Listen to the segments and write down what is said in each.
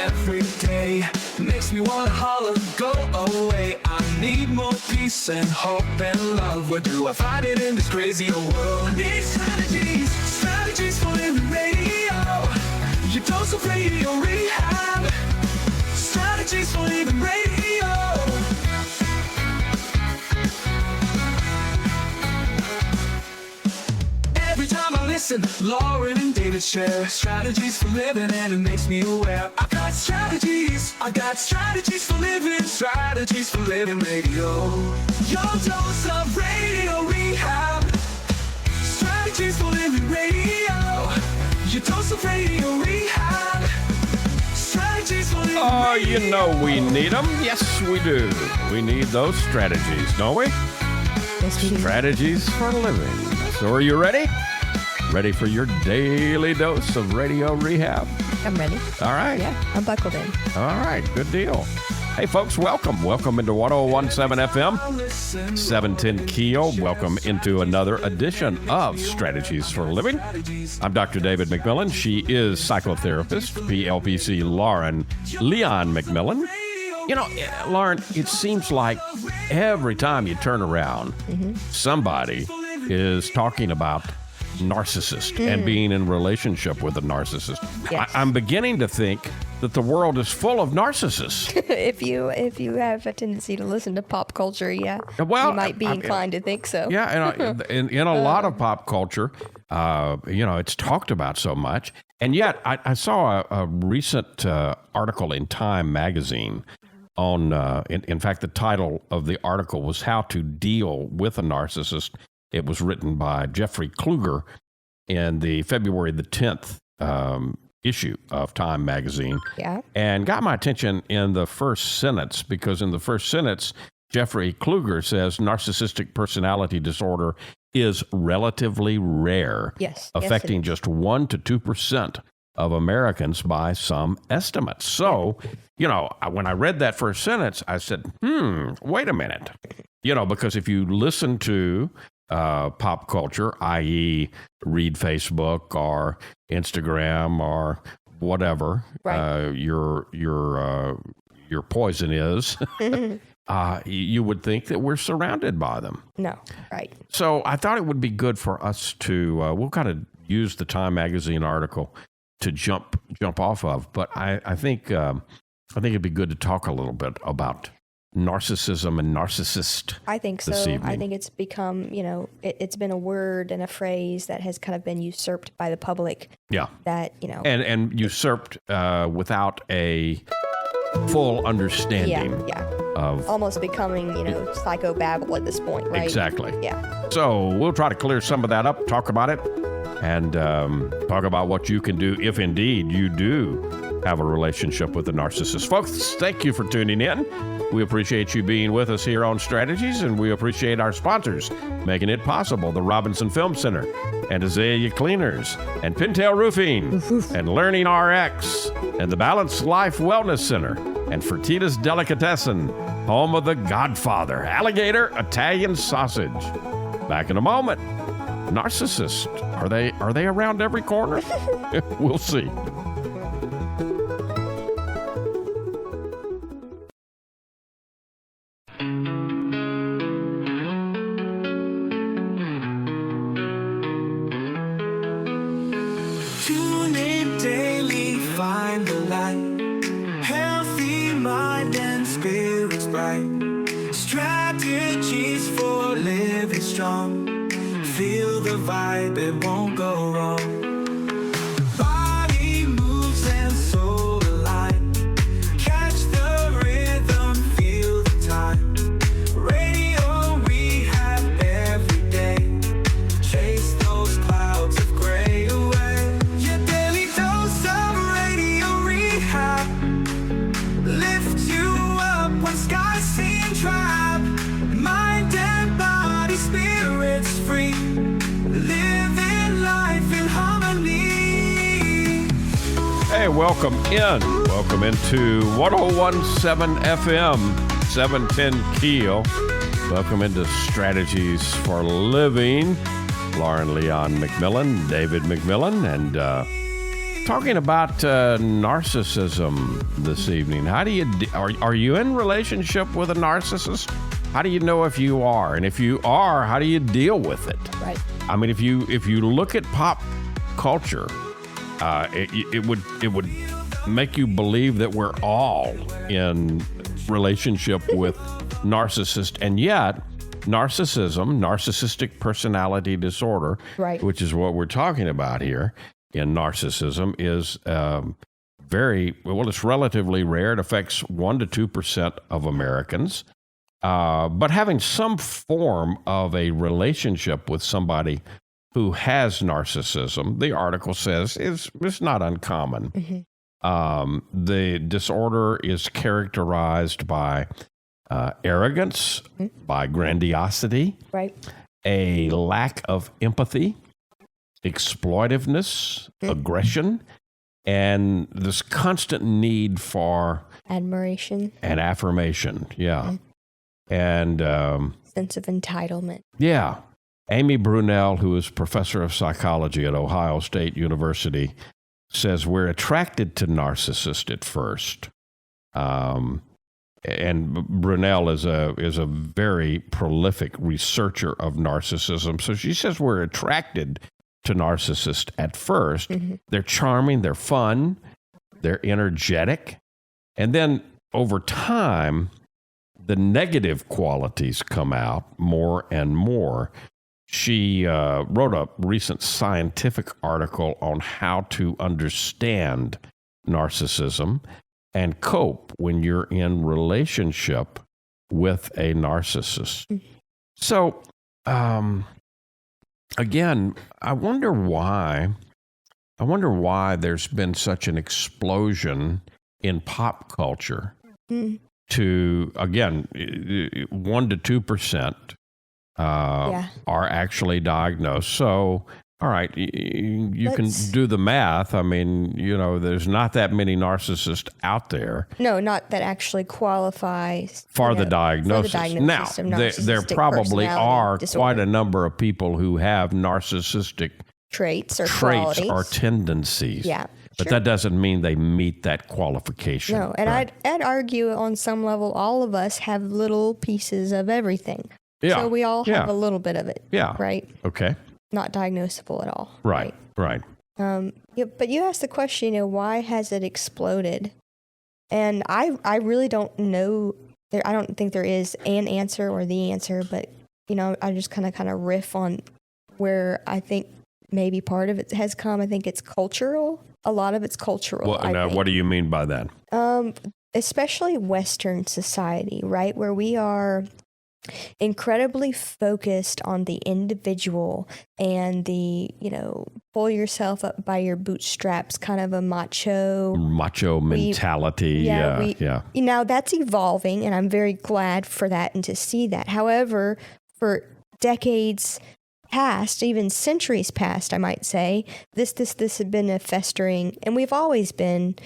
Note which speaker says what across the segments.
Speaker 1: every day. Makes me wanna holler, go away. I need more peace and hope and love. Where do I find it in this crazy old world? I need strategies, strategies for living radio. Your dose of radio rehab. Strategies for living radio. Every time I listen, Lauren and David share strategies for living, and it makes me aware. I got strategies for living, strategies for living radio. Your dose of radio rehab. Strategies for living radio. Your dose of radio rehab. Strategies for living radio.
Speaker 2: Oh, you know we need them. Yes, we do. We need those strategies, don't we?
Speaker 3: Yes, we do.
Speaker 2: Strategies for living. So are you ready? Ready for your daily dose of radio rehab?
Speaker 3: I'm ready.
Speaker 2: All right.
Speaker 3: Yeah, I'm buckled in.
Speaker 2: All right. Good deal. Hey, folks, welcome. Welcome into 1017 FM, 710 Keel. Welcome into another edition of Strategies for Living. I'm Dr. David McMillan. She is psychotherapist, PLPC Lauren Leon McMillan. You know, Lauren, it seems like every time you turn around, somebody is talking about narcissist and being in relationship with a narcissist.
Speaker 3: Yes.
Speaker 2: I'm beginning to think that the world is full of narcissists.
Speaker 3: if you have a tendency to listen to pop culture,
Speaker 2: Well,
Speaker 3: you might be inclined to think so.
Speaker 2: Yeah, and in a lot of pop culture, it's talked about so much. And yet, I saw a recent article in Time magazine on, in fact, the title of the article was How to Deal with a Narcissist. It was written by Jeffrey Kluger in the February the 10th issue of Time magazine.
Speaker 3: Yeah.
Speaker 2: And got my attention in the first sentence, because in the first sentence, Jeffrey Kluger says narcissistic personality disorder is relatively rare.
Speaker 3: Yes.
Speaker 2: Affecting just 1 to 2% of Americans by some estimates. So, when I read that first sentence, I said, wait a minute. Because if you listen to pop culture, i.e. read Facebook or Instagram or whatever,
Speaker 3: right.
Speaker 2: Your poison is, you would think that we're surrounded by them.
Speaker 3: No, right.
Speaker 2: So I thought it would be good for us to, we'll kind of use the Time magazine article to jump off of, but I think it'd be good to talk a little bit about narcissism and narcissist.
Speaker 3: I think so. I think it's become, it's been a word and a phrase that has kind of been usurped by the public.
Speaker 2: Yeah.
Speaker 3: That,
Speaker 2: And usurped without a full understanding.
Speaker 3: Yeah.
Speaker 2: Of
Speaker 3: almost becoming, psychobabble at this point, right?
Speaker 2: Exactly.
Speaker 3: Yeah.
Speaker 2: So we'll try to clear some of that up, talk about it, and talk about what you can do if indeed you do have a relationship with a narcissist. Folks, thank you for tuning in. We appreciate you being with us here on Strategies, and we appreciate our sponsors making it possible. The Robinson Film Center, and Azalea Cleaners, and Pintail Roofing, and Learning RX, and the Balanced Life Wellness Center, and Fertitta's Delicatessen, home of the Godfather, Alligator Italian Sausage. Back in a moment. Narcissists, are they around every corner? We'll see.
Speaker 1: Tune in daily, find the light. Healthy mind and spirits bright. Strategies for living strong. Feel the vibe, it won't go wrong. Body moves and soul align. Catch the rhythm, feel the time. Radio rehab every day. Chase those clouds of gray away. Your daily dose of radio rehab. Lift you up when skies seem drab. Mind and body, spirits free. Living life in harmony.
Speaker 2: Hey, welcome into 1017 FM, 710 Keel. Welcome into Strategies for Living. Lauren Leon McMillan, David McMillan, and talking about narcissism this evening. How do you are you in relationship with a narcissist? How do you know if you are? And if you are, how do you deal with it?
Speaker 3: Right.
Speaker 2: I mean, if you look at pop culture, it would make you believe that we're all in relationship with narcissist, and yet narcissism, narcissistic personality disorder,
Speaker 3: Right.
Speaker 2: which is what we're talking about here in narcissism, is it's relatively rare. It affects 1 to 2% of Americans. But having some form of a relationship with somebody who has narcissism, the article says, is not uncommon.
Speaker 3: Mm-hmm.
Speaker 2: The disorder is characterized by arrogance, by grandiosity,
Speaker 3: Right.
Speaker 2: a lack of empathy, exploitiveness, aggression, and this constant need for
Speaker 3: Admiration.
Speaker 2: and affirmation. Yeah. And
Speaker 3: Sense of entitlement.
Speaker 2: yeah, Amy Brunel, who is professor of psychology at Ohio State University, says we're attracted to narcissists at first. And Brunel is a very prolific researcher of narcissism. So she says we're attracted to narcissists at first.
Speaker 3: Mm-hmm.
Speaker 2: They're charming, they're fun, they're energetic. And then over time, the negative qualities come out more and more. She wrote a recent scientific article on how to understand narcissism and cope when you're in relationship with a narcissist. So, again, I wonder why there's been such an explosion in pop culture to, again, 1 to 2% are actually diagnosed. So, all right, you can do the math. I mean, there's not that many narcissists out there.
Speaker 3: No, not that actually qualify
Speaker 2: for the diagnosis. Now, there probably are
Speaker 3: disorder.
Speaker 2: Quite a number of people who have narcissistic
Speaker 3: traits or
Speaker 2: tendencies.
Speaker 3: Yeah.
Speaker 2: But that doesn't mean they meet that qualification.
Speaker 3: No, and
Speaker 2: right?
Speaker 3: I'd argue on some level, all of us have little pieces of everything.
Speaker 2: Yeah.
Speaker 3: So we all have a little bit of it.
Speaker 2: Yeah.
Speaker 3: Right?
Speaker 2: Okay.
Speaker 3: Not diagnosable at all.
Speaker 2: Right.
Speaker 3: But you asked the question, why has it exploded? And I really don't know. I don't think there is an answer or the answer, but, I just kind of riff on where I think maybe part of it has come. I think it's cultural. A lot of it's cultural.
Speaker 2: What do you mean by that?
Speaker 3: Especially Western society, right? Where we are incredibly focused on the individual and the, pull yourself up by your bootstraps, kind of a macho
Speaker 2: mentality.
Speaker 3: Now that's evolving, and I'm very glad for that and to see that. However, for decades past, even centuries past, I might say, this had been a festering, and we've always been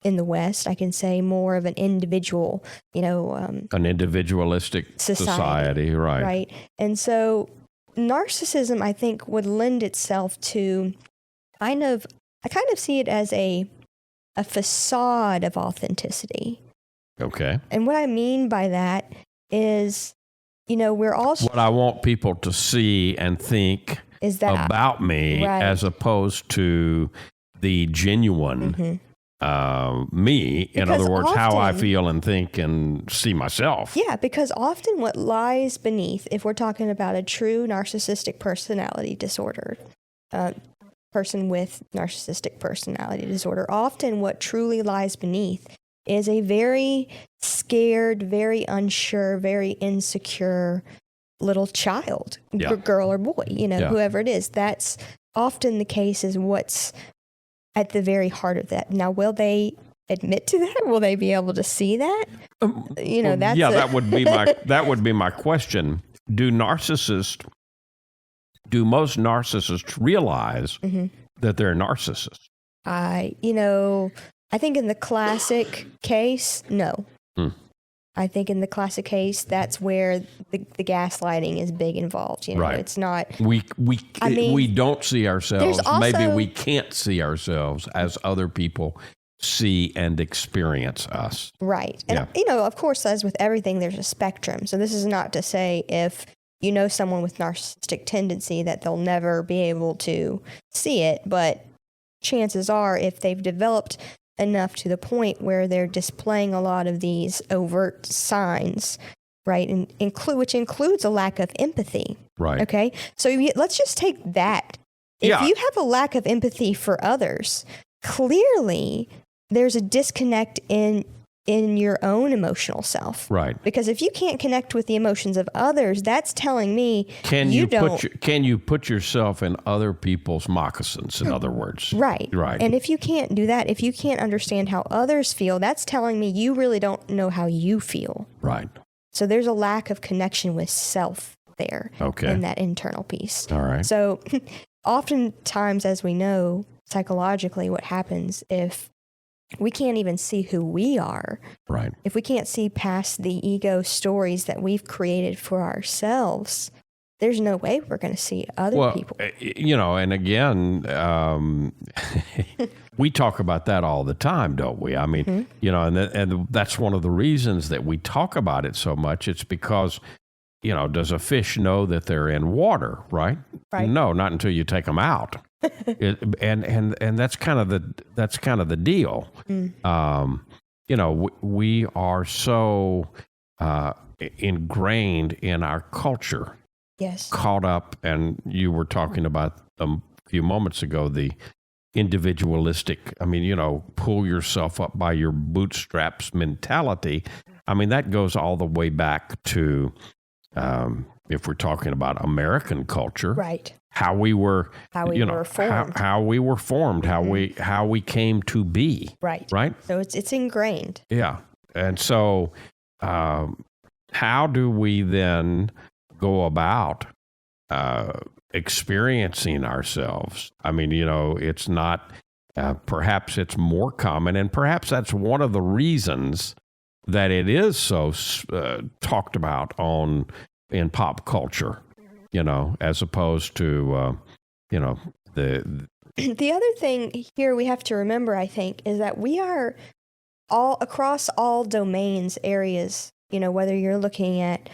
Speaker 3: in the West, I can say, more of an individual, an
Speaker 2: individualistic society, right?
Speaker 3: Right. And so narcissism, I think, would lend itself to I kind of see it as a facade of authenticity.
Speaker 2: Okay.
Speaker 3: And what I mean by that is, we're all...
Speaker 2: What I want people to see and think
Speaker 3: is that
Speaker 2: about me,
Speaker 3: right,
Speaker 2: as opposed to the genuine me. In other words, how I feel and think and see myself.
Speaker 3: Yeah, because often what lies beneath, if we're talking about a true narcissistic personality disorder, person with narcissistic personality disorder, often what truly lies beneath is a very scared, very unsure, very insecure little child, girl or boy, whoever it is. That's often the case, is what's at the very heart of that. Now, will they admit to that? Will they be able to see that?
Speaker 2: That would be my question. Do most narcissists realize that they're narcissists?
Speaker 3: I think in the classic case, no. I think in the classic case, that's where the gaslighting is big involved. You know,
Speaker 2: Right.
Speaker 3: it's not.
Speaker 2: I mean, we don't see ourselves.
Speaker 3: There's also-
Speaker 2: Maybe we can't see ourselves as other people see and experience us.
Speaker 3: Right. And,
Speaker 2: Yeah.
Speaker 3: you know, of course, as with everything, there's a spectrum. So this is not to say if you know someone with narcissistic tendency that they'll never be able to see it. But chances are, if they've developed enough to the point where they're displaying a lot of these overt signs, right, and which includes a lack of empathy.
Speaker 2: Right.
Speaker 3: Okay. So let's just take that. If
Speaker 2: Yeah.
Speaker 3: you have a lack of empathy for others, clearly there's a disconnect in your own emotional self.
Speaker 2: Right.
Speaker 3: Because if you can't connect with the emotions of others, that's telling me
Speaker 2: Can
Speaker 3: you
Speaker 2: you
Speaker 3: don't.
Speaker 2: can you put yourself in other people's moccasins, in other words?
Speaker 3: Right.
Speaker 2: Right.
Speaker 3: And if you can't do that, if you can't understand how others feel, that's telling me you really don't know how you feel.
Speaker 2: Right.
Speaker 3: So there's a lack of connection with self there
Speaker 2: Okay.
Speaker 3: in that internal piece.
Speaker 2: All right.
Speaker 3: So oftentimes, as we know, psychologically, what happens if we can't even see who we are,
Speaker 2: Right.
Speaker 3: if we can't see past the ego stories that we've created for ourselves, there's no way we're going to see other people.
Speaker 2: You know, and again, we talk about that all the time, don't we? I mean, you know, and that's one of the reasons that we talk about it so much. It's because, you know, does a fish know that they're in water, right?
Speaker 3: Right.
Speaker 2: No, not until you take them out. And that's kind of the deal. You know, we are so ingrained in our culture,
Speaker 3: Yes.
Speaker 2: caught up, and you were talking about a few moments ago, the individualistic, I mean, you know, pull yourself up by your bootstraps mentality. I mean, that goes all the way back to, if we're talking about American culture,
Speaker 3: Right.
Speaker 2: how we were,
Speaker 3: How we were formed.
Speaker 2: how we were formed, how we came to be.
Speaker 3: Right.
Speaker 2: Right.
Speaker 3: So it's ingrained.
Speaker 2: Yeah. And so, how do we then go about experiencing ourselves? I mean, you know, it's not, perhaps it's more common, and perhaps that's one of the reasons that it is so talked about in pop culture, you know, as opposed to, you know,
Speaker 3: The other thing here we have to remember, I think, is that we are all across all domains, areas, you know, whether you're looking at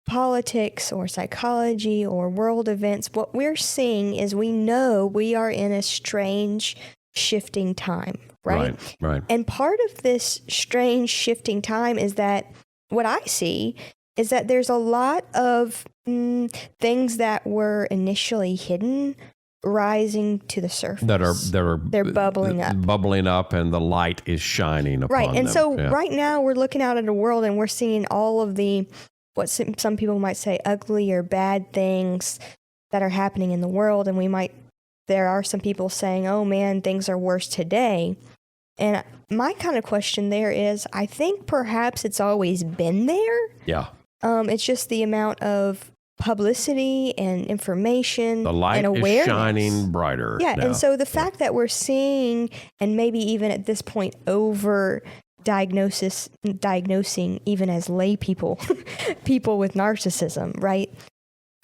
Speaker 3: politics or psychology or world events, what we're seeing is we know we are in a strange, shifting time, right?
Speaker 2: Right.
Speaker 3: And part of this strange, shifting time is that what I see is that there's a lot of things that were initially hidden rising to the surface.
Speaker 2: They're
Speaker 3: bubbling up.
Speaker 2: and the light is shining upon
Speaker 3: Right. And
Speaker 2: them.
Speaker 3: so
Speaker 2: Yeah.
Speaker 3: right now we're looking out at a world and we're seeing all of the, what some people might say, ugly or bad things that are happening in the world. And there are some people saying, oh man, things are worse today. And my kind of question there is, I think perhaps it's always been there.
Speaker 2: Yeah.
Speaker 3: It's just the amount of publicity and information
Speaker 2: The light
Speaker 3: and awareness.
Speaker 2: is shining brighter.
Speaker 3: Yeah,
Speaker 2: now.
Speaker 3: and so the fact that we're seeing, and maybe even at this point, diagnosing even as lay people, people with narcissism, right?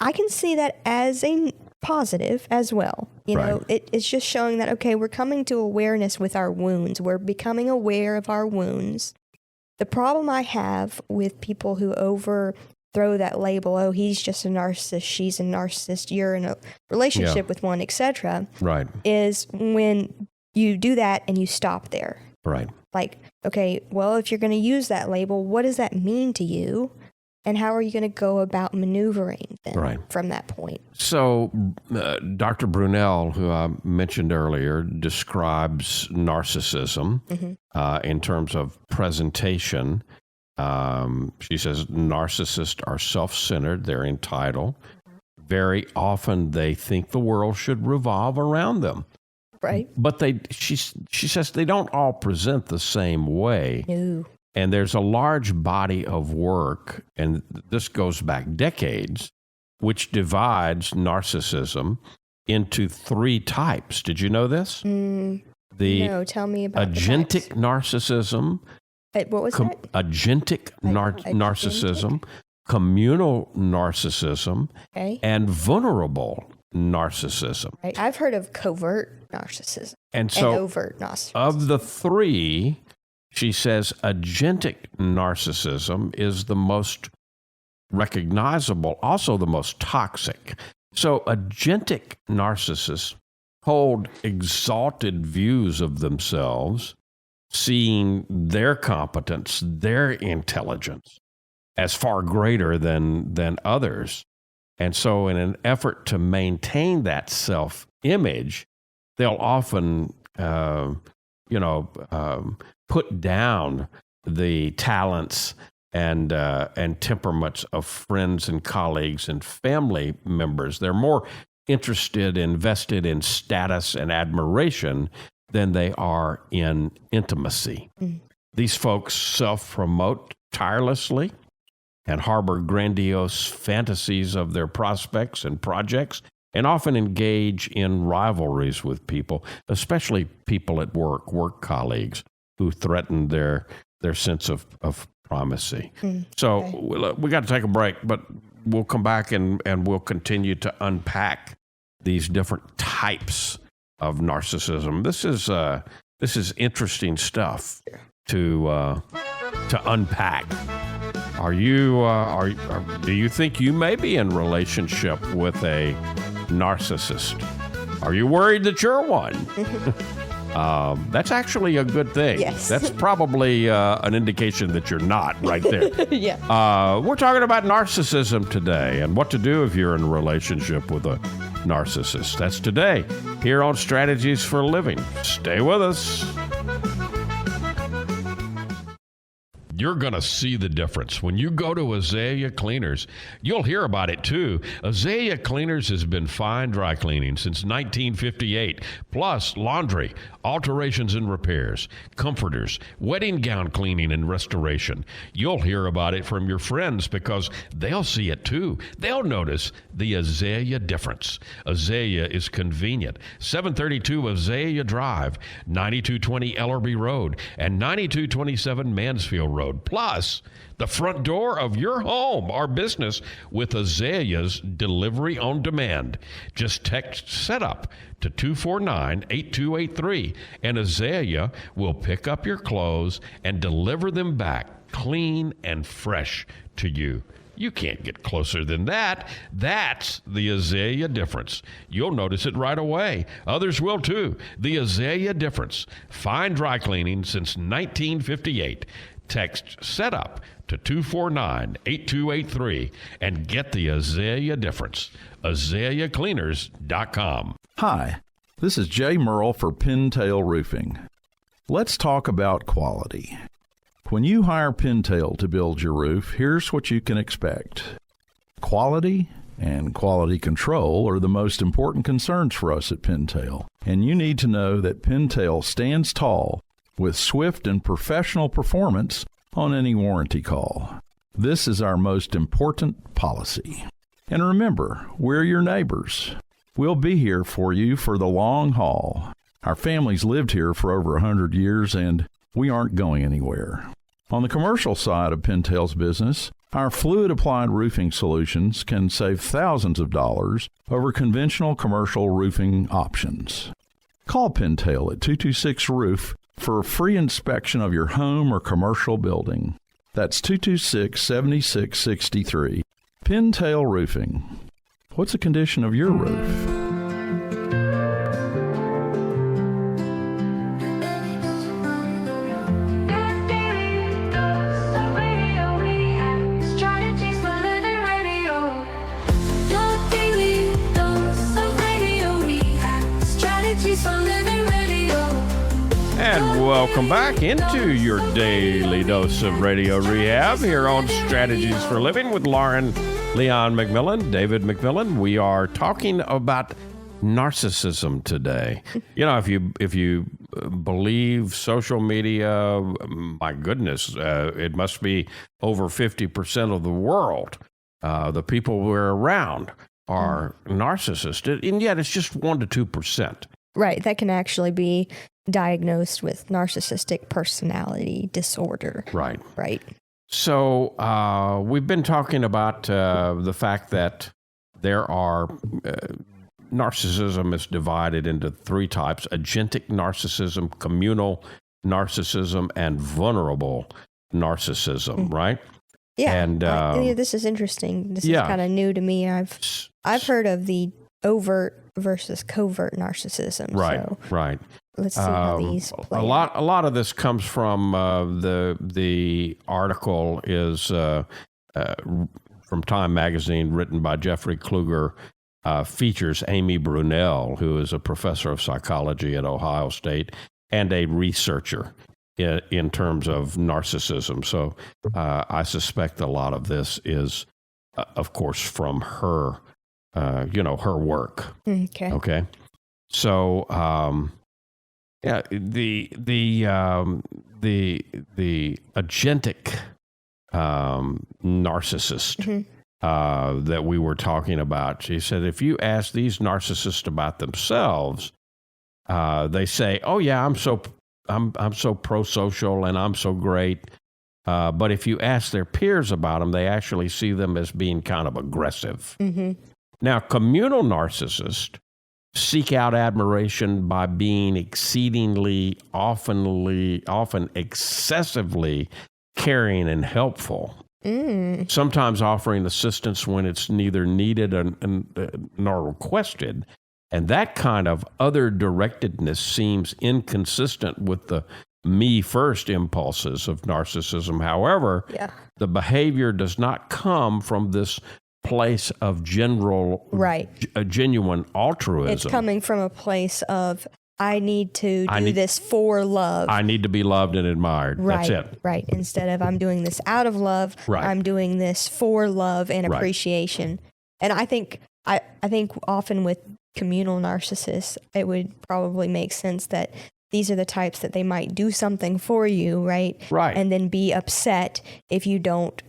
Speaker 3: I can see that as a positive as well. You know, it's just showing that, okay, we're coming to awareness with our wounds. We're becoming aware of our wounds. The problem I have with people who overthrow that label, oh, he's just a narcissist, she's a narcissist, you're in a relationship with one, etc.,
Speaker 2: Right.
Speaker 3: is when you do that and you stop there.
Speaker 2: Right.
Speaker 3: Like, okay, well, if you're going to use that label, what does that mean to you? And how are you going to go about maneuvering then from that point?
Speaker 2: So, Dr. Brunel, who I mentioned earlier, describes narcissism in terms of presentation. She says narcissists are self-centered, they're entitled. Very often they think the world should revolve around them.
Speaker 3: Right.
Speaker 2: But she says they don't all present the same way.
Speaker 3: No.
Speaker 2: And there's a large body of work, and this goes back decades, which divides narcissism into 3 types. Did you know this?
Speaker 3: No, tell me about
Speaker 2: agentic narcissism,
Speaker 3: What was that?
Speaker 2: Agentic narcissism, communal narcissism, and vulnerable narcissism.
Speaker 3: Right. I've heard of covert narcissism
Speaker 2: and so
Speaker 3: overt narcissism.
Speaker 2: Of the three, she says agentic narcissism is the most recognizable, also the most toxic. So agentic narcissists hold exalted views of themselves, seeing their competence, their intelligence as far greater than others. And so in an effort to maintain that self-image, they'll often, put down the talents and temperaments of friends and colleagues and family members. They're more invested in status and admiration than they are in intimacy. These folks self-promote tirelessly and harbor grandiose fantasies of their prospects and projects, and often engage in rivalries with people, especially people at work colleagues who threaten their sense of primacy. So we got to take a break, but we'll come back and we'll continue to unpack these different types of narcissism. This is interesting stuff to unpack. Do you think you may be in relationship with a narcissist? Are you worried that you're one? That's actually a good thing.
Speaker 3: Yes.
Speaker 2: That's probably an indication that you're not right there.
Speaker 3: Yeah.
Speaker 2: We're talking about narcissism today and what to do if you're in a relationship with a narcissist. That's today here on Strategies for Living. Stay with us. You're going to see the difference. When you go to Azalea Cleaners, you'll hear about it too. Azalea Cleaners has been fine dry cleaning since 1958, plus laundry, alterations and repairs, comforters, wedding gown cleaning and restoration. You'll hear about it from your friends because they'll see it too. They'll notice the Azalea difference. Azalea is convenient. 732 Azalea Drive, 9220 Ellerby Road, and 9227 Mansfield Road. Plus, the front door of your home or business with Azalea's delivery on demand. Just text SETUP to 249-8283, and Azalea will pick up your clothes and deliver them back clean and fresh to you. You can't get closer than that. That's the Azalea difference. You'll notice it right away. Others will too. The Azalea difference. Fine dry cleaning since 1958. Text SETUP to 249-8283 and get the Azalea difference. AzaleaCleaners.com.
Speaker 4: Hi, this is Jay Merle for Pintail Roofing. Let's talk about quality. When you hire Pintail to build your roof, here's what you can expect. Quality and quality control are the most important concerns for us at Pintail, and you need to know that Pintail stands tall with swift and professional performance on any warranty call. This is our most important policy. And remember, we're your neighbors. We'll be here for you for the long haul. Our family's lived here for over 100 years, and we aren't going anywhere. On the commercial side of Pintail's business, our fluid-applied roofing solutions can save thousands of dollars over conventional commercial roofing options. Call Pintail at 226-ROOF for a free inspection of your home or commercial building. That's 226-7663. Pintail Roofing. What's the condition of your roof?
Speaker 2: And welcome back into your daily dose of radio rehab here on Strategies for Living with Leon McMillan, David McMillan. We are talking about narcissism today. You know, if you believe social media, my goodness, it must be over 50% of the world. The people we're around are narcissists, and yet it's just 1% to 2%.
Speaker 3: Right. That can actually be diagnosed with narcissistic personality disorder.
Speaker 2: Right.
Speaker 3: Right.
Speaker 2: So we've been talking about the fact that there are narcissism is divided into three types: agentic narcissism, communal narcissism, and vulnerable narcissism, right?
Speaker 3: Yeah.
Speaker 2: And
Speaker 3: this is interesting. This is kind of new to me. I've heard of the overt versus covert narcissism.
Speaker 2: Right.
Speaker 3: So
Speaker 2: right.
Speaker 3: let's see how these play.
Speaker 2: A lot of this comes from the article is from Time Magazine, written by Jeffrey Kluger, features Amy Brunel, who is a professor of psychology at Ohio State and a researcher in terms of narcissism. So I suspect a lot of this is, of course, from her, her work.
Speaker 3: Okay.
Speaker 2: Okay. So, yeah, the agentic narcissist that we were talking about. She said, if you ask these narcissists about themselves, they say, "Oh yeah, I'm so pro-social and I'm so great." But if you ask their peers about them, they actually see them as being kind of aggressive.
Speaker 3: Mm-hmm.
Speaker 2: Now, communal narcissists seek out admiration by being exceedingly, often excessively caring and helpful. Sometimes offering assistance when it's neither needed nor requested. And that kind of other-directedness seems inconsistent with the me-first impulses of narcissism. However, the behavior does not come from this place of genuine altruism.
Speaker 3: It's coming from a place of, I need to do this for love.
Speaker 2: I need to be loved and admired.
Speaker 3: Right,
Speaker 2: That's it.
Speaker 3: Right. Instead of I'm doing this out of love, I'm doing this for love and appreciation. And I think often with communal narcissists, it would probably make sense that these are the types that they might do something for you, right?
Speaker 2: Right.
Speaker 3: And then be upset if you don't,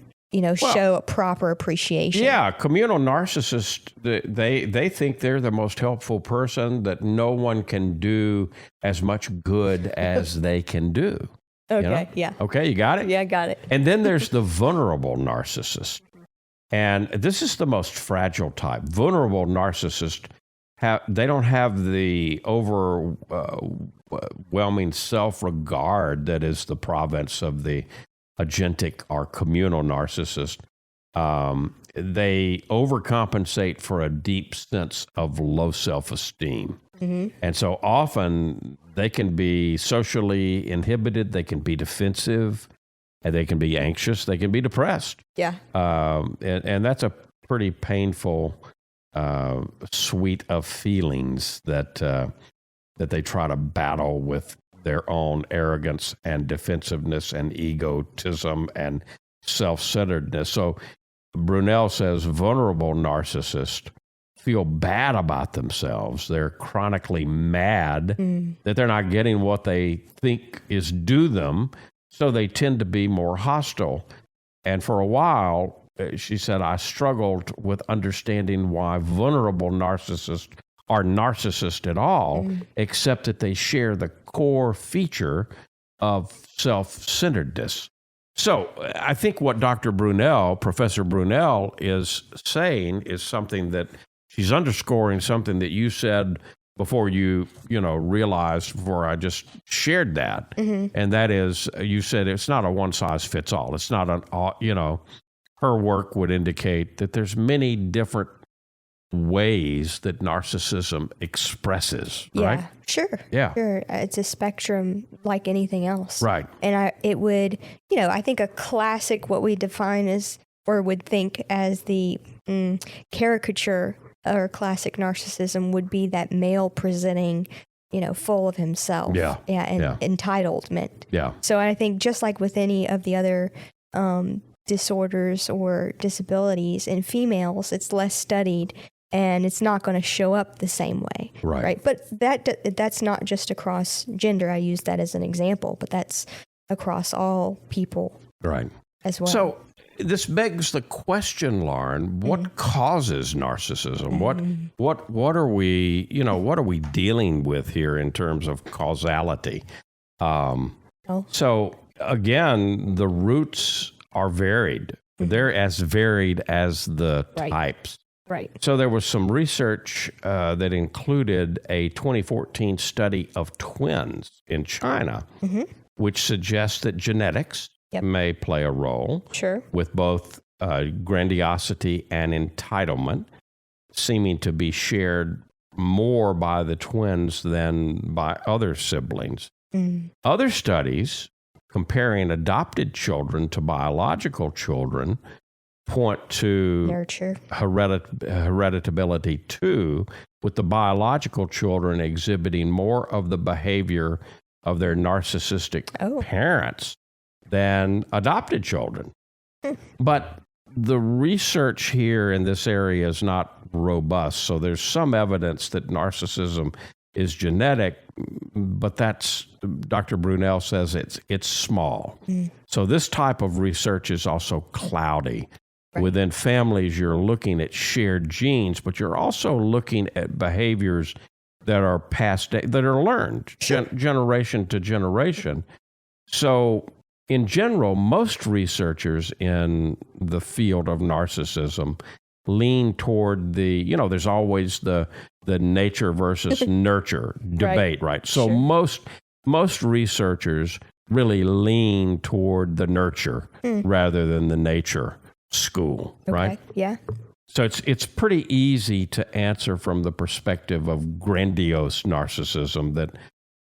Speaker 3: show a proper appreciation.
Speaker 2: Yeah, communal narcissists, they think they're the most helpful person, that no one can do as much good as they can do.
Speaker 3: Okay, yeah.
Speaker 2: Okay, you got it?
Speaker 3: Yeah, I got it.
Speaker 2: And then there's the vulnerable narcissist. And this is the most fragile type. Vulnerable narcissists, they don't have the overwhelming self-regard that is the province of the agentic or communal narcissist. They overcompensate for a deep sense of low self-esteem. Mm-hmm. And so often they can be socially inhibited, they can be defensive, and they can be anxious, they can be depressed.
Speaker 3: Yeah.
Speaker 2: And that's a pretty painful suite of feelings that they try to battle with their own arrogance and defensiveness and egotism and self-centeredness. So Brunel says vulnerable narcissists feel bad about themselves. They're chronically mad that they're not getting what they think is due them, so they tend to be more hostile. And for a while, she said, I struggled with understanding why vulnerable narcissists are narcissists at all, except that they share the core feature of self-centeredness. So I think what Professor Brunel is saying is something that she's underscoring, something that you said before you realized, before I just shared that. Mm-hmm. And that is, you said it's not a one-size-fits-all. It's not her work would indicate that there's many different ways that narcissism expresses, right?
Speaker 3: Yeah, sure.
Speaker 2: Yeah.
Speaker 3: Sure. It's a spectrum like anything else.
Speaker 2: Right.
Speaker 3: And I think a classic, what we define as, or would think as the caricature or classic narcissism would be that male presenting, full of himself.
Speaker 2: Yeah.
Speaker 3: Yeah. And entitlement.
Speaker 2: Yeah.
Speaker 3: So I think just like with any of the other disorders or disabilities in females, it's less studied. And it's not going to show up the same way, right? But that's not just across gender. I use that as an example, but that's across all people,
Speaker 2: right,
Speaker 3: as well.
Speaker 2: So this begs the question, Lauren, what causes narcissism? What are we, what are we dealing with here in terms of causality? So again, the roots are varied. They're as varied as the types.
Speaker 3: Right.
Speaker 2: So there was some research that included a 2014 study of twins in China, which suggests that genetics may play a role with both grandiosity and entitlement, seeming to be shared more by the twins than by other siblings. Other studies comparing adopted children to biological children point to
Speaker 3: nurture
Speaker 2: hereditability too, with the biological children exhibiting more of the behavior of their narcissistic parents than adopted children. But the research here in this area is not robust, so there's some evidence that narcissism is genetic, but that's, Dr. Brunel says it's small. So this type of research is also cloudy. Within families, you're looking at shared genes, but you're also looking at behaviors that are passed, that are learned generation to generation. So in general, most researchers in the field of narcissism lean toward the, there's always the nature versus nurture debate, right? So most researchers really lean toward the nurture rather than the nature school, right?
Speaker 3: Yeah.
Speaker 2: So it's pretty easy to answer from the perspective of grandiose narcissism, that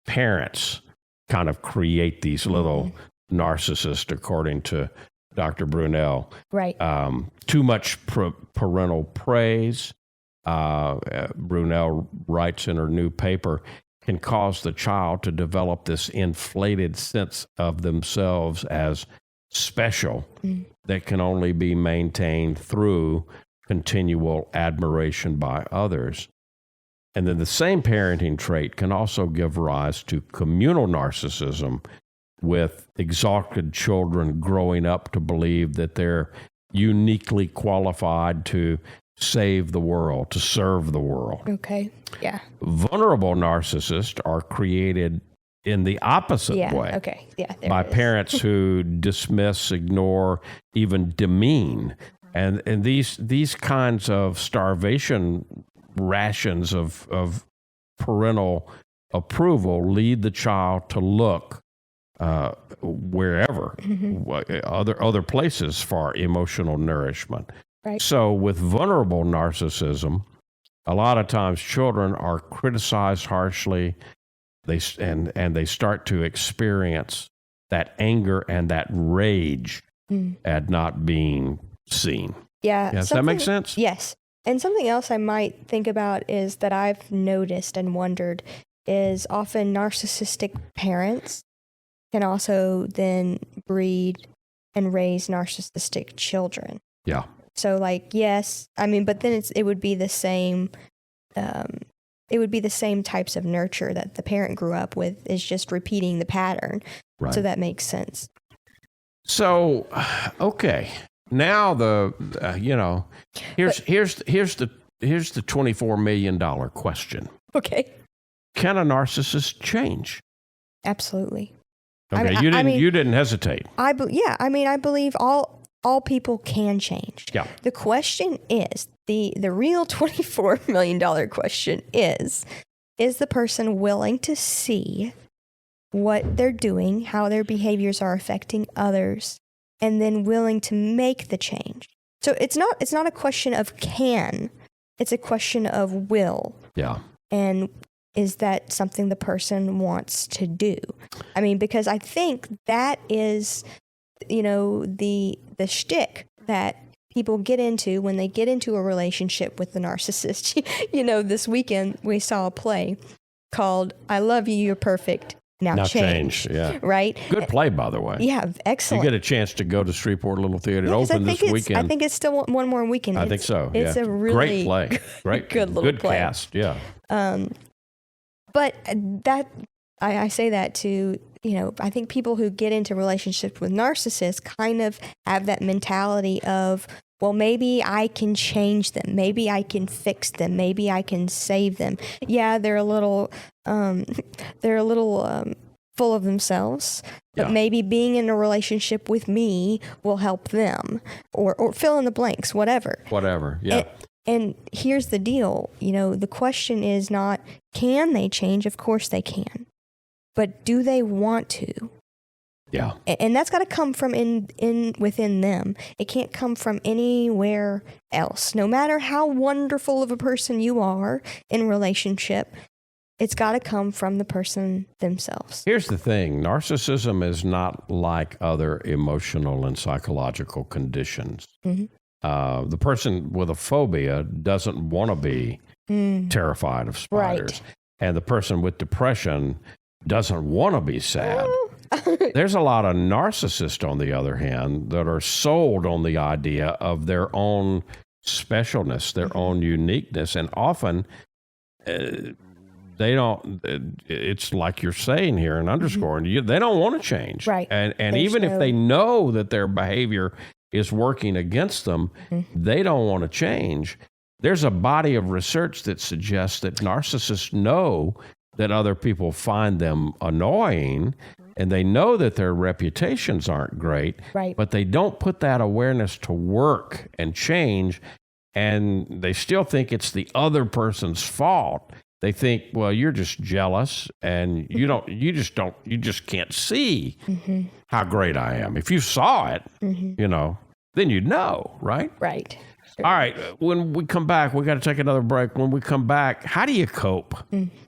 Speaker 2: parents kind of create these little narcissists, according to Dr. Brunel.
Speaker 3: Right.
Speaker 2: Too much parental praise, Brunel writes in her new paper, can cause the child to develop this inflated sense of themselves as special that can only be maintained through continual admiration by others. And then the same parenting trait can also give rise to communal narcissism, with exalted children growing up to believe that they're uniquely qualified to save the world, to serve the world.
Speaker 3: Okay. Yeah.
Speaker 2: Vulnerable narcissists are created in the opposite way.
Speaker 3: Okay. Yeah.
Speaker 2: By parents who dismiss, ignore, even demean. And these kinds of starvation rations of parental approval lead the child to look wherever, other places for emotional nourishment.
Speaker 3: Right.
Speaker 2: So with vulnerable narcissism, a lot of times children are criticized harshly. They start to experience that anger and that rage at not being seen.
Speaker 3: Yeah.
Speaker 2: Does that make sense?
Speaker 3: Yes. And something else I might think about is that I've noticed and wondered is often narcissistic parents can also then breed and raise narcissistic children.
Speaker 2: Yeah.
Speaker 3: So yes, I mean, but then it would be the same. It would be the same types of nurture that the parent grew up with, is just repeating the pattern.
Speaker 2: Right.
Speaker 3: So that makes sense.
Speaker 2: So, okay, now here's the $24 million question.
Speaker 3: Okay.
Speaker 2: Can a narcissist change?
Speaker 3: Absolutely.
Speaker 2: Okay, you didn't hesitate.
Speaker 3: I believe all people can change.
Speaker 2: Yeah.
Speaker 3: The question is, the real $24 million question is the person willing to see what they're doing, how their behaviors are affecting others, and then willing to make the change? So it's not a question of can, it's a question of will.
Speaker 2: Yeah.
Speaker 3: And is that something the person wants to do? I mean, because I think that is, the shtick that people get into when they get into a relationship with the narcissist. This weekend we saw a play called "I Love You, You're Perfect, Now Change."
Speaker 2: Yeah.
Speaker 3: Right?
Speaker 2: Good play, by the way.
Speaker 3: Yeah, excellent.
Speaker 2: You get a chance to go to Shreveport Little Theater. It
Speaker 3: Yes,
Speaker 2: opened this weekend.
Speaker 3: I think it's still one more weekend.
Speaker 2: I think so.
Speaker 3: It's a really
Speaker 2: great play. Great,
Speaker 3: good little
Speaker 2: good
Speaker 3: play.
Speaker 2: cast. Yeah.
Speaker 3: But that I say that to I think people who get into relationships with narcissists kind of have that mentality of, well, maybe I can change them. Maybe I can fix them. Maybe I can save them. Yeah, they're a little full of themselves, but maybe being in a relationship with me will help them, or fill in the blanks, whatever.
Speaker 2: Yeah.
Speaker 3: And here's the deal, the question is not, can they change? Of course they can. But do they want to?
Speaker 2: Yeah.
Speaker 3: And that's got to come from within them. It can't come from anywhere else. No matter how wonderful of a person you are in relationship, it's got to come from the person themselves.
Speaker 2: Here's the thing. Narcissism is not like other emotional and psychological conditions. Mm-hmm. The person with a phobia doesn't want to be terrified of spiders.
Speaker 3: Right.
Speaker 2: And the person with depression doesn't want to be sad. There's a lot of narcissists, on the other hand, that are sold on the idea of their own specialness, their own uniqueness, and often they don't. It's like you're saying here and underscoring, they don't want to change.
Speaker 3: Right.
Speaker 2: And even if they know that their behavior is working against them, they don't want to change. There's a body of research that suggests that narcissists know that other people find them annoying, and they know that their reputations aren't great, but they don't put that awareness to work and change, and they still think it's the other person's fault. They think, well, you're just jealous, and you just can't see how great I am. If you saw it, then you'd know, right?
Speaker 3: Right.
Speaker 2: All right. When we come back, we got to take another break. When we come back, how do you cope?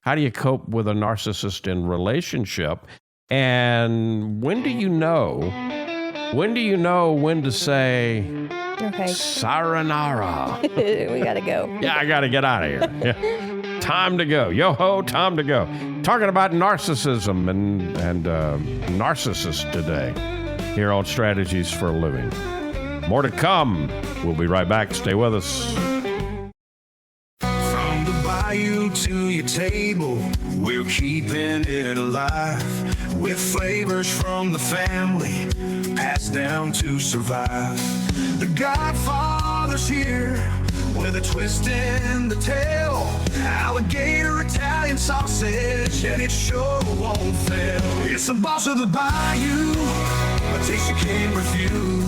Speaker 2: How do you cope with a narcissist in relationship? And when do you know? When to say, sayonara?
Speaker 3: We got to go.
Speaker 2: Yeah, I got to get out of here. Yeah. Time to go. Yo-ho, time to go. Talking about narcissism and narcissists today here on Strategies for a Living. More to come. We'll be right back. Stay with us.
Speaker 1: From the bayou to your table, we're keeping it alive with flavors from the family, passed down to survive. The Godfather's here with a twist in the tail. Alligator, Italian sausage, and it sure won't fail. It's the boss of the bayou, a taste you can't refuse.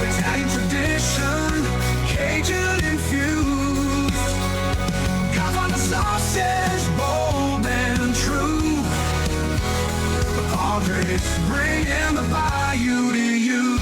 Speaker 1: Italian tradition, Cajun infused. Godfather sausage, bold and true. The Padres bringing the bayou to you.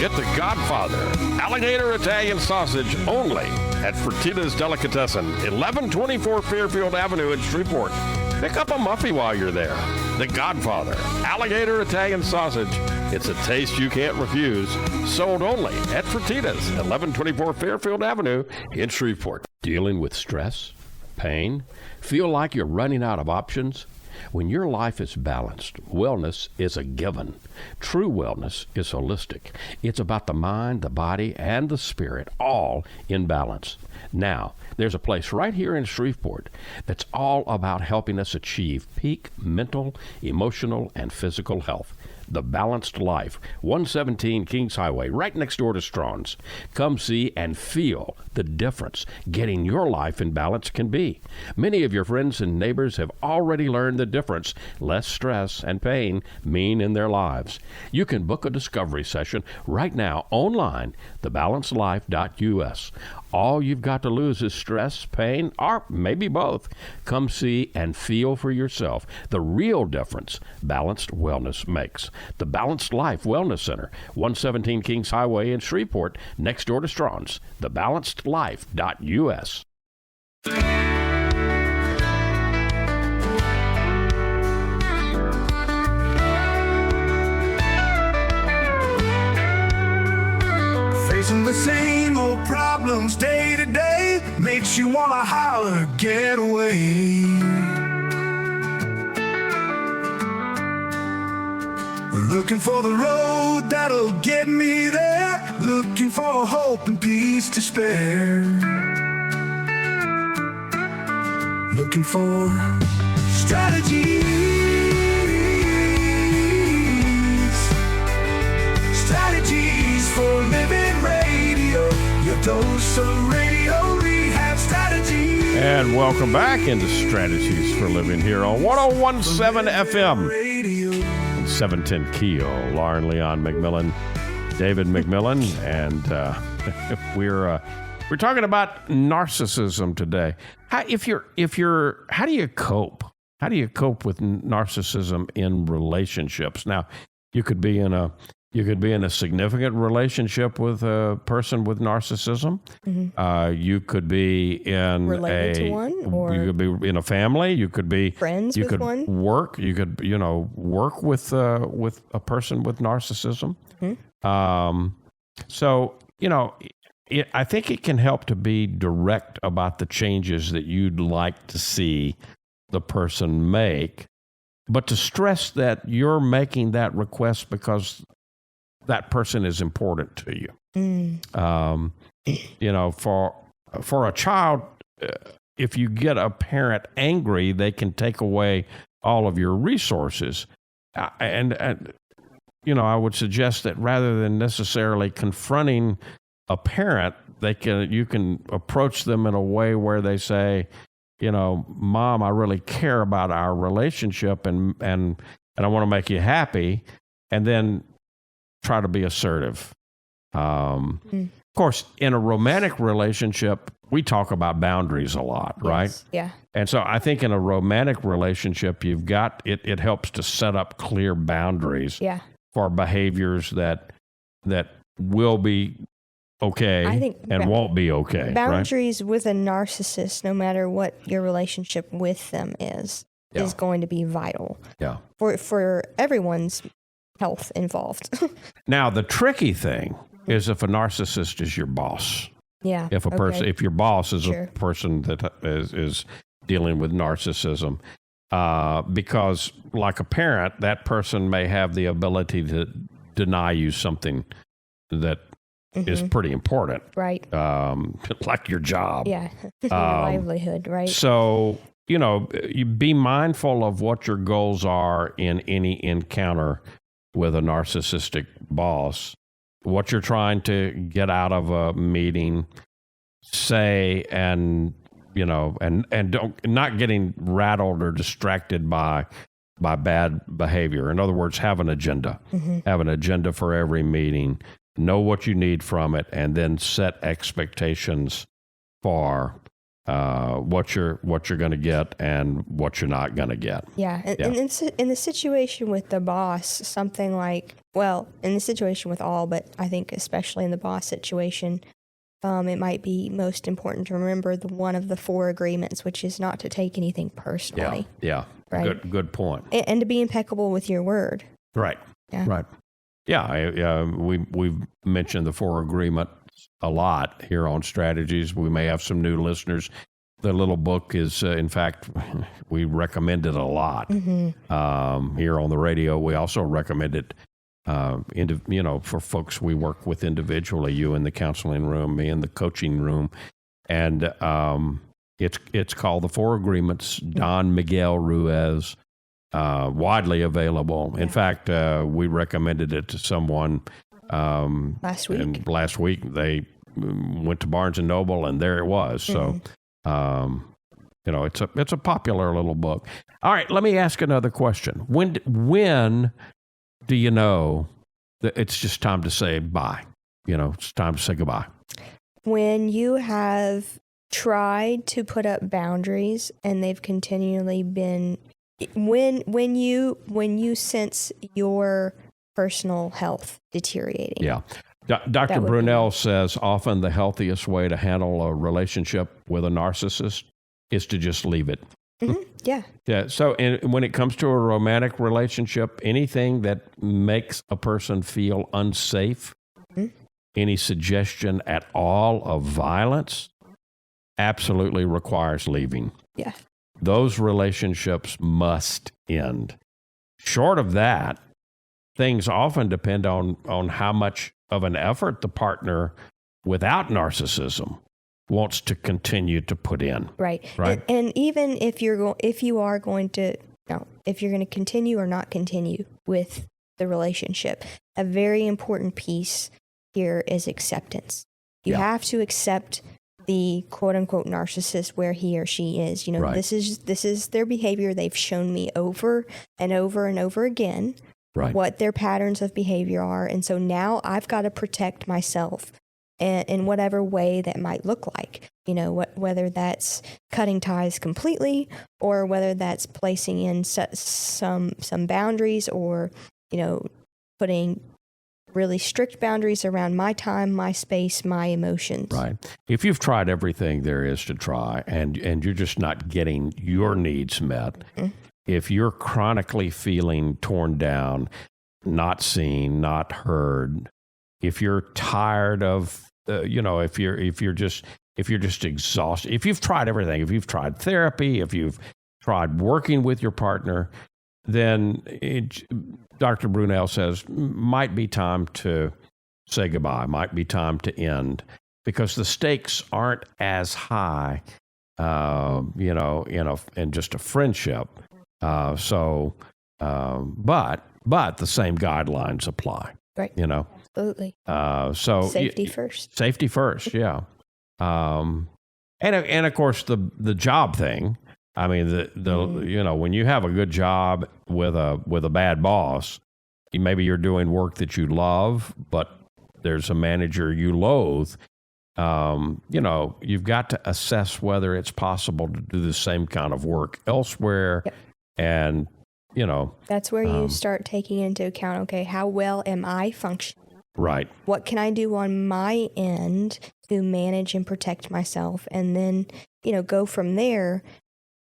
Speaker 2: Get the Godfather Alligator Italian Sausage only at Fertitta's Delicatessen, 1124 Fairfield Avenue in Shreveport. Pick up a muffy while you're there. The Godfather Alligator Italian Sausage. It's a taste you can't refuse. Sold only at Fertitta's, 1124 Fairfield Avenue in Shreveport. Dealing with stress, pain, feel like you're running out of options? When your life is balanced, wellness is a given. True wellness is holistic. It's about the mind, the body, and the spirit, all in balance. Now, there's a place right here in Shreveport that's all about helping us achieve peak mental, emotional, and physical health. The Balanced Life, 117 Kings Highway, right next door to Strawn's. Come see and feel the difference getting your life in balance can be. Many of your friends and neighbors have already learned the difference less stress and pain mean in their lives. You can book a discovery session right now online, thebalancedlife.us. All you've got to lose is stress, pain, or maybe both. Come see and feel for yourself the real difference balanced wellness makes. The Balanced Life Wellness Center, 117 Kings Highway in Shreveport, next door to Strawn's. Thebalancedlife.us.
Speaker 1: Facing the same old problems day to day makes you wanna holler, get away. Looking for the road that'll get me there, looking for hope and peace to spare. Looking for strategy. Strategies for Living Radio, your dose of radio rehab strategies.
Speaker 2: And welcome back into Strategies for Living here on 101.7 FM.
Speaker 1: Radio.
Speaker 2: 710 Keel, Lauren Leon McMillan, David McMillan, and we're talking about narcissism today. How do you cope? How do you cope with narcissism in relationships? Now, you could be in a significant relationship with a person with narcissism. Mm-hmm. You could be in
Speaker 3: related to one, or
Speaker 2: you could be in a family. You could be
Speaker 3: friends with one.
Speaker 2: Work. You could work with a person with narcissism. Mm-hmm. So I think it can help to be direct about the changes that you'd like to see the person make, but to stress that you're making that request because that person is important to you. For a child, if you get a parent angry, they can take away all of your resources. And I would suggest that rather than necessarily confronting a parent, you can approach them in a way where they say, Mom, I really care about our relationship and I want to make you happy. And then try to be assertive. Of course, in a romantic relationship, we talk about boundaries a lot, right?
Speaker 3: Yes. Yeah.
Speaker 2: And so I think in a romantic relationship, you've got, it helps to set up clear boundaries for behaviors that will be okay,
Speaker 3: I think
Speaker 2: won't be okay.
Speaker 3: Boundaries with a narcissist, no matter what your relationship with them is going to be vital.
Speaker 2: Yeah.
Speaker 3: For everyone's health involved.
Speaker 2: Now, the tricky thing is if a narcissist is your boss.
Speaker 3: Yeah.
Speaker 2: If your boss is a person that is dealing with narcissism, because like a parent, that person may have the ability to deny you something that is pretty important.
Speaker 3: Right.
Speaker 2: Like your job.
Speaker 3: Yeah. Your livelihood, right?
Speaker 2: So, you be mindful of what your goals are in any encounter with a narcissistic boss, what you're trying to get out of a meeting, say, and not getting rattled or distracted by bad behavior. In other words, have an agenda. Have an agenda for every meeting. Know what you need from it, and then set expectations for what you're going to get and what you're not going to get.
Speaker 3: Yeah. And in the situation with the boss, something like, in the situation with all, but I think especially in the boss situation, it might be most important to remember one of the 4 agreements, which is not to take anything personally.
Speaker 2: Yeah.
Speaker 3: Right.
Speaker 2: Good point.
Speaker 3: And to be impeccable with your word.
Speaker 2: Right.
Speaker 3: Yeah.
Speaker 2: Right. Yeah. We've mentioned the 4 agreements a lot here on Strategies. We may have some new listeners. The little book is, in fact, we recommend it a lot here on the radio. We also recommend it, for folks we work with individually, you in the counseling room, me in the coaching room. And it's called The 4 Agreements, Don Miguel Ruiz, widely available. In fact, we recommended it to someone
Speaker 3: last week.
Speaker 2: And last week they went to Barnes & Noble, and there it was. So, it's a popular little book. All right, let me ask another question. When do you know that it's just time to say bye? It's time to say goodbye.
Speaker 3: When you have tried to put up boundaries and they've continually been, when you sense your personal health deteriorating.
Speaker 2: Yeah. Dr. Brunel says often the healthiest way to handle a relationship with a narcissist is to just leave it.
Speaker 3: Yeah.
Speaker 2: Yeah. So when it comes to a romantic relationship, anything that makes a person feel unsafe, any suggestion at all of violence, absolutely requires leaving.
Speaker 3: Yeah.
Speaker 2: Those relationships must end. Short of that, things often depend on how much of an effort the partner without narcissism wants to continue to put in.
Speaker 3: Right.
Speaker 2: Right.
Speaker 3: And even if you're going to continue or not continue with the relationship. A very important piece here is acceptance. You have to accept the quote unquote narcissist where he or she is.
Speaker 2: Right.
Speaker 3: This is their behavior. They've shown me over and over and over again what their patterns of behavior are. And so now I've got to protect myself in whatever way that might look like, whether that's cutting ties completely or whether that's placing in some boundaries or, putting really strict boundaries around my time, my space, my emotions.
Speaker 2: Right. If you've tried everything there is to try and you're just not getting your needs met, if you're chronically feeling torn down, not seen, not heard, if you're tired of, if you're just exhausted, if you've tried everything, if you've tried therapy, if you've tried working with your partner, then Dr. Brunel says might be time to say goodbye, might be time to end, because the stakes aren't as high, in just a friendship. But the same guidelines apply.
Speaker 3: Right. Absolutely.
Speaker 2: So
Speaker 3: safety first.
Speaker 2: Safety first, yeah. And of course the job thing. I mean, when you have a good job with a bad boss, maybe you're doing work that you love, but there's a manager you loathe. You've got to assess whether it's possible to do the same kind of work elsewhere. Yep. And,
Speaker 3: that's where you start taking into account, okay, how well am I functioning?
Speaker 2: Right.
Speaker 3: What can I do on my end to manage and protect myself? And then, go from there.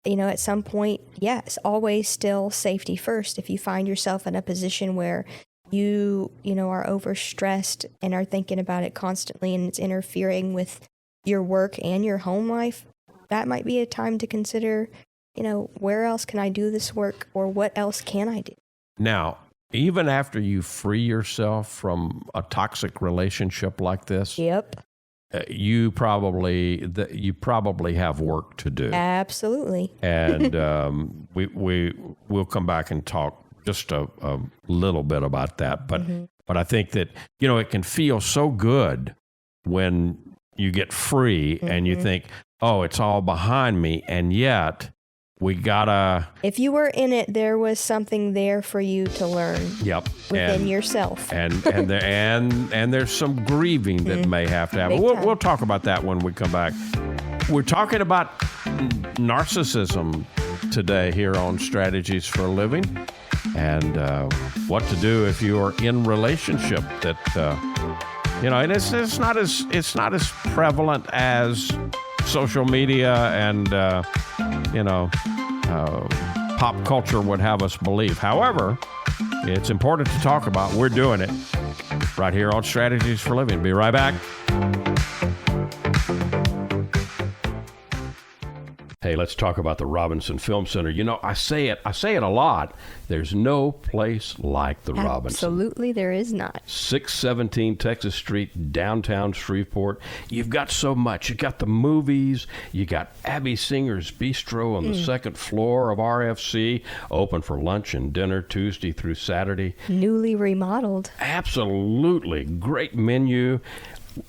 Speaker 3: At some point, yes, always still safety first. If you find yourself in a position where you are overstressed and are thinking about it constantly and it's interfering with your work and your home life, that might be a time to consider, where else can I do this work or what else can I do? Now,
Speaker 2: even after you free yourself from a toxic relationship like this, you probably have work to do.
Speaker 3: Absolutely.
Speaker 2: And we'll come back and talk just a little bit about that. But I think that it can feel so good when you get free and you think, oh, it's all behind me, and yet we gotta.
Speaker 3: If you were in it, there was something there for you to learn.
Speaker 2: Yep.
Speaker 3: Within yourself.
Speaker 2: And there's some grieving that may have to happen. We'll talk about that when we come back. We're talking about narcissism today here on Strategies for a Living, and what to do if you are in relationship that and it's not as prevalent as social media and pop culture would have us believe. However, it's important to talk about. We're doing it right here on Strategies for Living. Be right back. Hey, let's talk about the Robinson Film Center. I say it a lot. There's no place like the Robinson.
Speaker 3: Absolutely, there is not.
Speaker 2: 617 Texas Street, downtown Shreveport. You've got so much. You got the movies. You got Abby Singer's Bistro on the second floor of RFC, open for lunch and dinner Tuesday through Saturday.
Speaker 3: Newly remodeled.
Speaker 2: Absolutely. Great menu.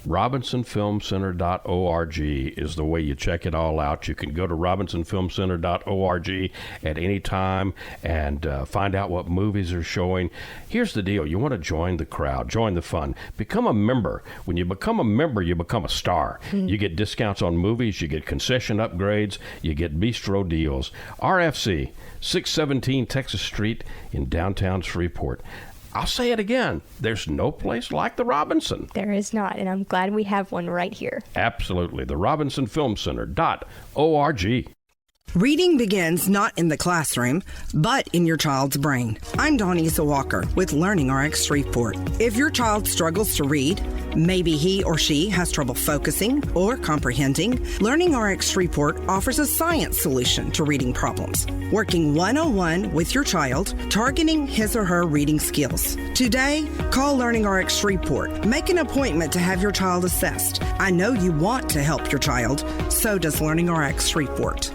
Speaker 2: RobinsonFilmCenter.org is the way you check it all out. You can go to RobinsonFilmCenter.org at any time and find out what movies are showing. Here's the deal. You want to join the crowd, join the fun, become a member. When you become a member, you become a star. You get discounts on movies, you get concession upgrades, you get bistro deals. RFC, 617 Texas Street in downtown Shreveport. I'll say it again. There's no place like the Robinson.
Speaker 3: There is not, and I'm glad we have one right here.
Speaker 2: Absolutely. The RobinsonFilmCenter.org.
Speaker 5: Reading begins not in the classroom, but in your child's brain. I'm Donisa Walker with LearningRx Shreveport. If your child struggles to read, maybe he or she has trouble focusing or comprehending, LearningRx Shreveport offers a science solution to reading problems, working one-on-one with your child, targeting his or her reading skills. Today, call LearningRx Shreveport. Make an appointment to have your child assessed. I know you want to help your child, so does LearningRx Shreveport.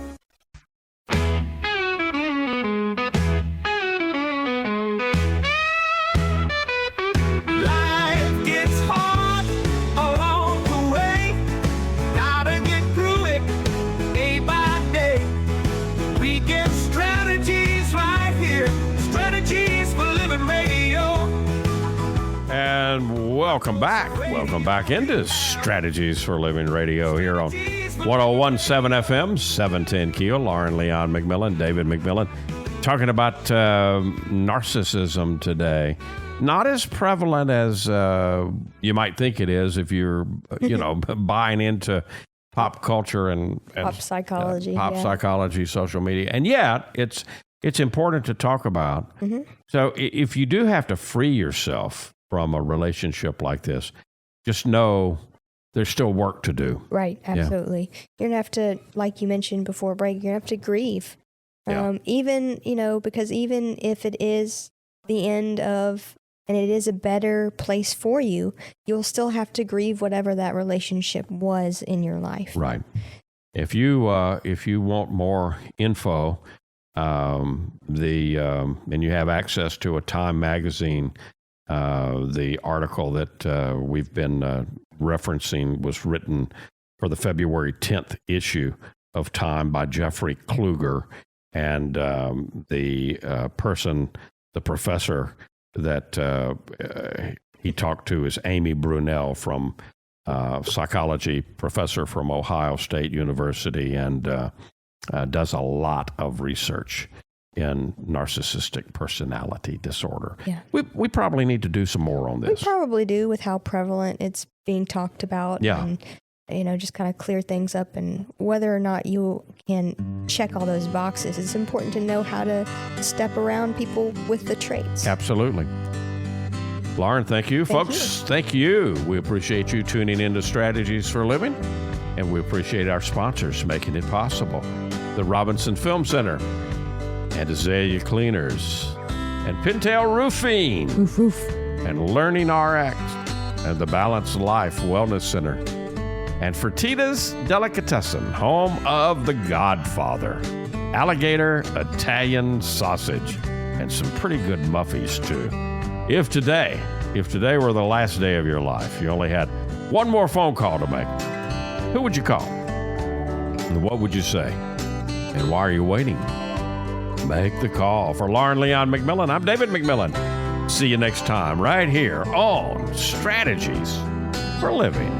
Speaker 2: Welcome back. Welcome back into Strategies for Living Radio here on 101.7 FM, 710 Keel. Lauren Leon McMillan, David McMillan, talking about narcissism today. Not as prevalent as you might think it is if you're, buying into pop culture and
Speaker 3: Pop psychology.
Speaker 2: psychology, social media. And yet, it's important to talk about. Mm-hmm. So if you do have to free yourself from a relationship like this, just know there's still work to do.
Speaker 3: Right, absolutely. Yeah. You're going to have to, like you mentioned before break, you're going to have to grieve. Even, because even if it is the end of, and it is a better place for you, you'll still have to grieve whatever that relationship was in your life.
Speaker 2: Right. If you want more info, and you have access to a Time magazine, the article that we've been referencing was written for the February 10th issue of Time by Jeffrey Kluger, and the professor that he talked to is Amy Brunel, from psychology professor from Ohio State University, and does a lot of research in narcissistic personality disorder. Yeah. We probably need to do some more on this.
Speaker 3: We probably do, with how prevalent it's being talked about.
Speaker 2: Yeah.
Speaker 3: And, just kind of clear things up, and whether or not you can check all those boxes. It's important to know how to step around people with the traits.
Speaker 2: Absolutely. Lauren, thank you. Folks, thank you. We appreciate you tuning into Strategies for Living, and we appreciate our sponsors making it possible. The Robinson Film Center, and Azalea Cleaners, and Pintail Roofing, and Learning RX, and the Balanced Life Wellness Center, and Fertitta's Delicatessen, home of The Godfather, alligator Italian sausage, and some pretty good muffies too. If today were the last day of your life, you only had one more phone call to make, who would you call? And what would you say? And why are you waiting? Make the call. For Lauren Leon McMillan, I'm David McMillan. See you next time right here on Strategies for Living.